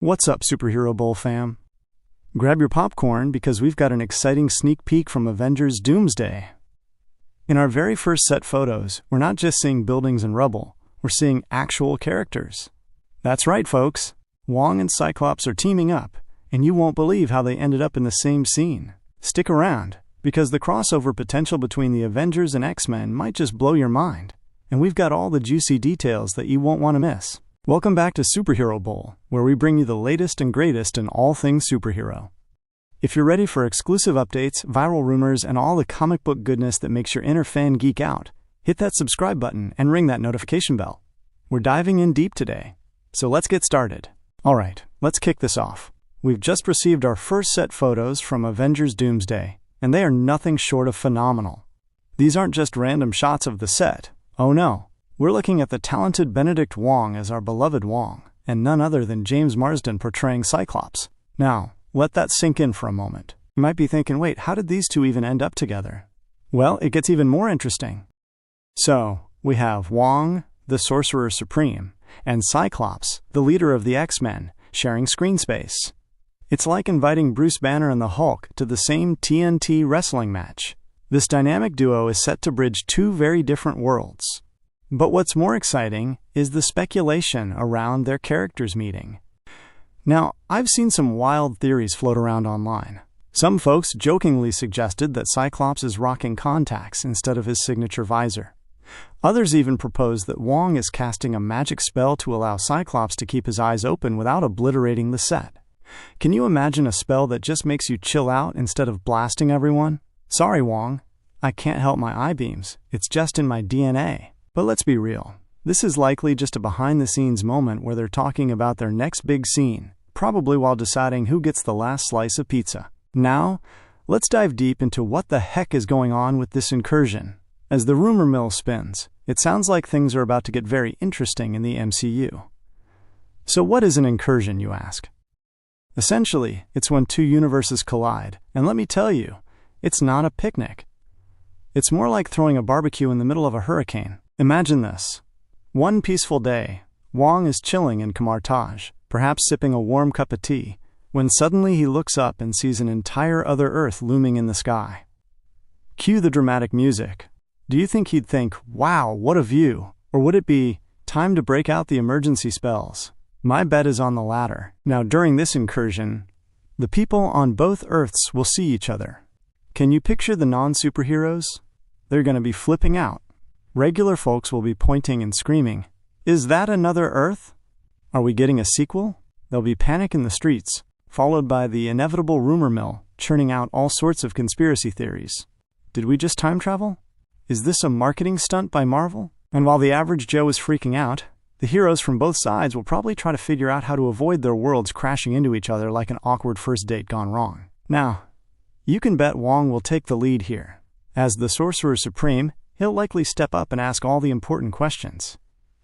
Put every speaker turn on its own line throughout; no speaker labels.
What's up, Superhero Bowl fam? Grab your popcorn because we've got an exciting sneak peek from Avengers Doomsday. In our very first set photos, we're not just seeing buildings and rubble, we're seeing actual characters. That's right, folks. Wong and Cyclops are teaming up, and you won't believe how they ended up in the same scene. Stick around, because the crossover potential between the Avengers and X-Men might just blow your mind, and we've got all the juicy details that you won't want to miss. Welcome back to Superhero Bowl, where we bring you the latest and greatest in all things superhero. If you're ready for exclusive updates, viral rumors, and all the comic book goodness that makes your inner fan geek out, hit that subscribe button and ring that notification bell. We're diving in deep today, so let's get started. Alright, let's kick this off. We've just received our first set photos from Avengers Doomsday, and they are nothing short of phenomenal. These aren't just random shots of the set. Oh no. We're looking at the talented Benedict Wong as our beloved Wong, and none other than James Marsden portraying Cyclops. Now, let that sink in for a moment. You might be thinking, wait, how did these two even end up together? Well, it gets even more interesting. So, we have Wong, the Sorcerer Supreme, and Cyclops, the leader of the X-Men, sharing screen space. It's like inviting Bruce Banner and the Hulk to the same TNT wrestling match. This dynamic duo is set to bridge two very different worlds. But what's more exciting is the speculation around their characters meeting. Now, I've seen some wild theories float around online. Some folks jokingly suggested that Cyclops is rocking contacts instead of his signature visor. Others even proposed that Wong is casting a magic spell to allow Cyclops to keep his eyes open without obliterating the set. Can you imagine a spell that just makes you chill out instead of blasting everyone? Sorry, Wong, I can't help my eye beams. It's just in my DNA. But let's be real. This is likely just a behind-the-scenes moment where they're talking about their next big scene, probably while deciding who gets the last slice of pizza. Now, let's dive deep into what the heck is going on with this incursion. As the rumor mill spins, it sounds like things are about to get very interesting in the MCU. So what is an incursion, you ask? Essentially, it's when two universes collide, and let me tell you, it's not a picnic. It's more like throwing a barbecue in the middle of a hurricane. Imagine this. One peaceful day, Wong is chilling in Camartage, perhaps sipping a warm cup of tea, when suddenly he looks up and sees an entire other Earth looming in the sky. Cue the dramatic music. Do you think he'd think, wow, what a view? Or would it be, time to break out the emergency spells? My bet is on the latter. Now, during this incursion, the people on both Earths will see each other. Can you picture the non-superheroes? They're going to be flipping out. Regular folks will be pointing and screaming, "Is that another Earth? Are we getting a sequel?" There'll be panic in the streets, followed by the inevitable rumor mill, churning out all sorts of conspiracy theories. Did we just time travel? Is this a marketing stunt by Marvel? And while the average Joe is freaking out, the heroes from both sides will probably try to figure out how to avoid their worlds crashing into each other like an awkward first date gone wrong. Now, you can bet Wong will take the lead here. As the Sorcerer Supreme, he'll likely step up and ask all the important questions.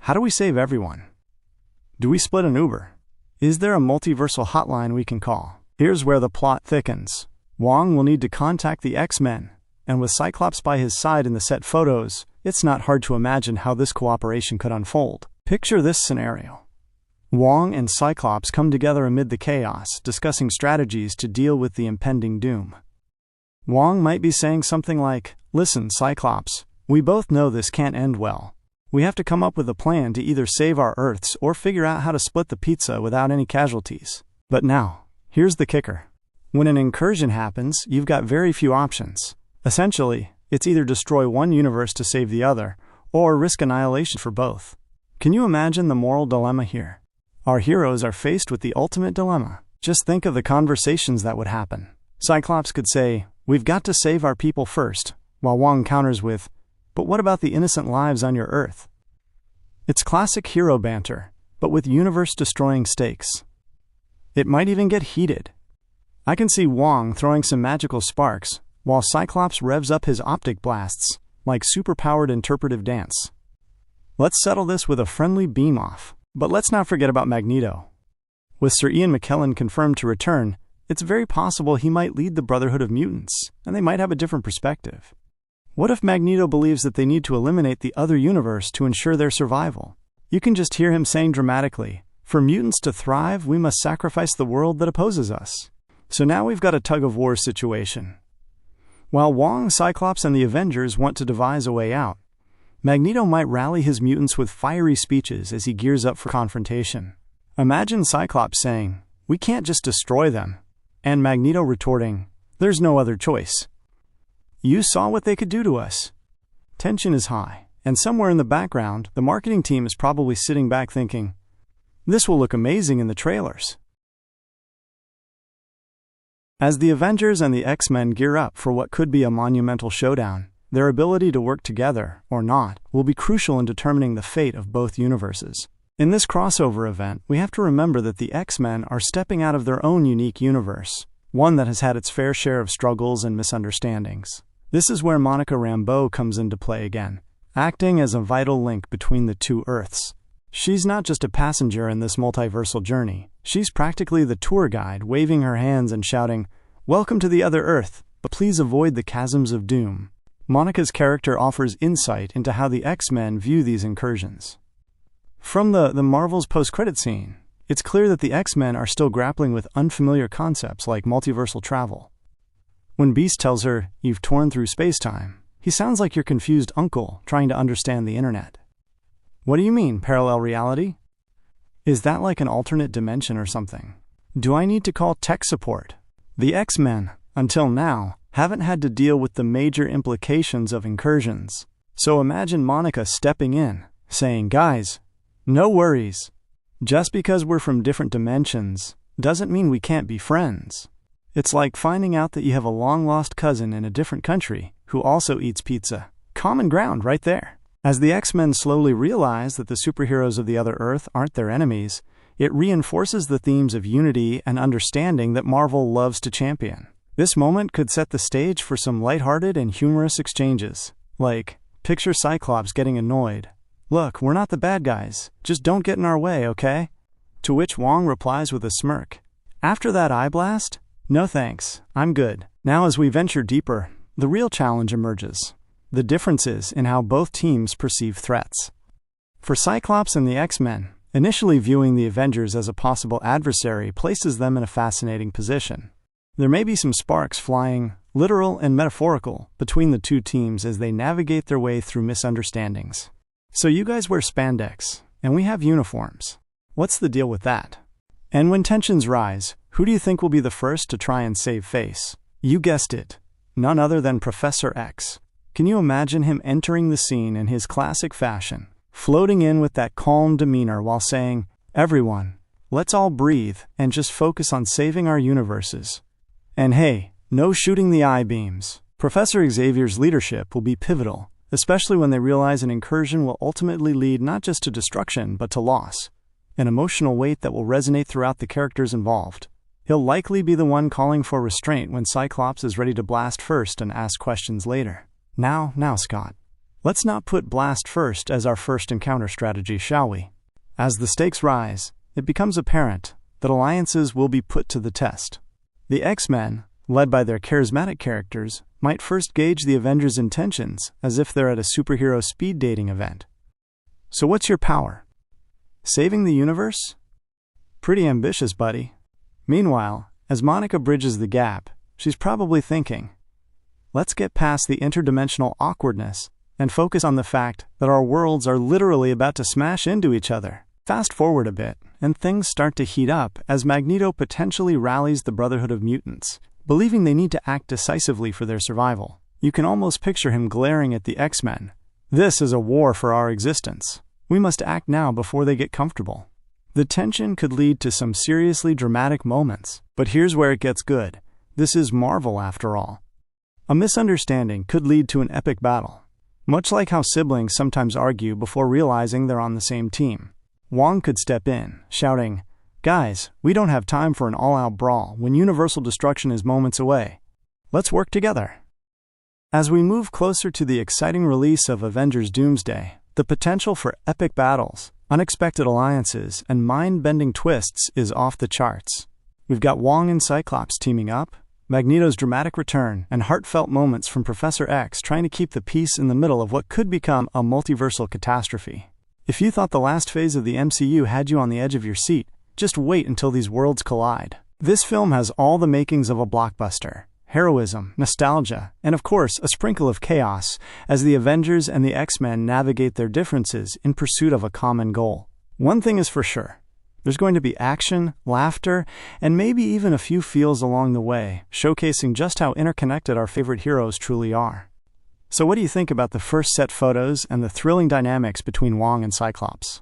How do we save everyone? Do we split an Uber? Is there a multiversal hotline we can call? Here's where the plot thickens. Wong will need to contact the X-Men, and with Cyclops by his side in the set photos, it's not hard to imagine how this cooperation could unfold. Picture this scenario. Wong and Cyclops come together amid the chaos, discussing strategies to deal with the impending doom. Wong might be saying something like, "Listen, Cyclops, we both know this can't end well. We have to come up with a plan to either save our Earths or figure out how to split the pizza without any casualties." But now, here's the kicker. When an incursion happens, you've got very few options. Essentially, it's either destroy one universe to save the other, or risk annihilation for both. Can you imagine the moral dilemma here? Our heroes are faced with the ultimate dilemma. Just think of the conversations that would happen. Cyclops could say, "We've got to save our people first," while Wong counters with, "But what about the innocent lives on your Earth?" It's classic hero banter, but with universe-destroying stakes. It might even get heated. I can see Wong throwing some magical sparks, while Cyclops revs up his optic blasts, like superpowered interpretive dance. Let's settle this with a friendly beam-off. But let's not forget about Magneto. With Sir Ian McKellen confirmed to return, it's very possible he might lead the Brotherhood of Mutants, and they might have a different perspective. What if Magneto believes that they need to eliminate the other universe to ensure their survival? You can just hear him saying dramatically, For mutants to thrive, we must sacrifice the world that opposes us. So now we've got a tug-of-war situation. While Wong, Cyclops, and the Avengers want to devise a way out, Magneto might rally his mutants with fiery speeches as he gears up for confrontation. Imagine Cyclops saying, "We can't just destroy them," and Magneto retorting, "There's no other choice. You saw what they could do to us." Tension is high, and somewhere in the background, the marketing team is probably sitting back thinking, "This will look amazing in the trailers." As the Avengers and the X-Men gear up for what could be a monumental showdown, their ability to work together, or not, will be crucial in determining the fate of both universes. In this crossover event, we have to remember that the X-Men are stepping out of their own unique universe, one that has had its fair share of struggles and misunderstandings. This is where Monica Rambeau comes into play again, acting as a vital link between the two Earths. She's not just a passenger in this multiversal journey. She's practically the tour guide, waving her hands and shouting, "Welcome to the other Earth, but please avoid the chasms of doom." Monica's character offers insight into how the X-Men view these incursions. From the Marvel's post-credit scene, it's clear that the X-Men are still grappling with unfamiliar concepts like multiversal travel. When Beast tells her, "You've torn through space-time," he sounds like your confused uncle trying to understand the internet. "What do you mean, parallel reality? Is that like an alternate dimension or something? Do I need to call tech support?" The X-Men, until now, haven't had to deal with the major implications of incursions. So imagine Monica stepping in, saying, "Guys, no worries. Just because we're from different dimensions doesn't mean we can't be friends." It's like finding out that you have a long-lost cousin in a different country who also eats pizza. Common ground right there. As the X-Men slowly realize that the superheroes of the other Earth aren't their enemies, it reinforces the themes of unity and understanding that Marvel loves to champion. This moment could set the stage for some lighthearted and humorous exchanges. Like, picture Cyclops getting annoyed. "Look, we're not the bad guys. Just don't get in our way, okay?" To which Wong replies with a smirk. "After that eye blast? No thanks, I'm good." Now as we venture deeper, the real challenge emerges. The differences in how both teams perceive threats. For Cyclops and the X-Men, initially viewing the Avengers as a possible adversary places them in a fascinating position. There may be some sparks flying, literal and metaphorical, between the two teams as they navigate their way through misunderstandings. "So you guys wear spandex, and we have uniforms. What's the deal with that?" And when tensions rise, who do you think will be the first to try and save face? You guessed it, none other than Professor X. Can you imagine him entering the scene in his classic fashion, floating in with that calm demeanor while saying, "Everyone, let's all breathe and just focus on saving our universes. And hey, no shooting the I-beams." Professor Xavier's leadership will be pivotal, especially when they realize an incursion will ultimately lead not just to destruction but to loss, an emotional weight that will resonate throughout the characters involved. He'll likely be the one calling for restraint when Cyclops is ready to blast first and ask questions later. Now, Scott. Let's not put blast first as our first encounter strategy, shall we? As the stakes rise, it becomes apparent that alliances will be put to the test. The X-Men, led by their charismatic characters, might first gauge the Avengers' intentions as if they're at a superhero speed dating event. So what's your power? Saving the universe? Pretty ambitious, buddy. Meanwhile, as Monica bridges the gap, she's probably thinking, let's get past the interdimensional awkwardness and focus on the fact that our worlds are literally about to smash into each other. Fast forward a bit, and things start to heat up as Magneto potentially rallies the Brotherhood of Mutants, believing they need to act decisively for their survival. You can almost picture him glaring at the X-Men. "This is a war for our existence. We must act now before they get comfortable." The tension could lead to some seriously dramatic moments, but here's where it gets good. This is Marvel after all. A misunderstanding could lead to an epic battle, much like how siblings sometimes argue before realizing they're on the same team. Wong could step in, shouting, "Guys, we don't have time for an all-out brawl when universal destruction is moments away. Let's work together." As we move closer to the exciting release of Avengers Doomsday, the potential for epic battles, unexpected alliances, and mind-bending twists is off the charts. We've got Wong and Cyclops teaming up, Magneto's dramatic return, and heartfelt moments from Professor X trying to keep the peace in the middle of what could become a multiversal catastrophe. If you thought the last phase of the MCU had you on the edge of your seat, just wait until these worlds collide. This film has all the makings of a blockbuster. Heroism, nostalgia, and of course, a sprinkle of chaos as the Avengers and the X-Men navigate their differences in pursuit of a common goal. One thing is for sure. There's going to be action, laughter, and maybe even a few feels along the way, showcasing just how interconnected our favorite heroes truly are. So what do you think about the first set photos and the thrilling dynamics between Wong and Cyclops?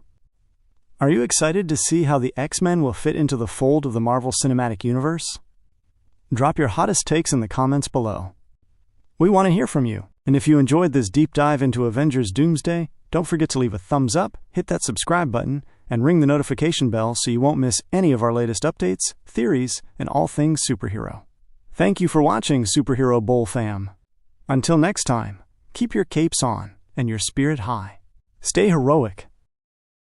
Are you excited to see how the X-Men will fit into the fold of the Marvel Cinematic Universe? Drop your hottest takes in the comments below. We want to hear from you, and if you enjoyed this deep dive into Avengers Doomsday, don't forget to leave a thumbs up, hit that subscribe button, and ring the notification bell so you won't miss any of our latest updates, theories, and all things superhero. Thank you for watching, Superhero Bowl fam. Until next time, keep your capes on and your spirit high. Stay heroic.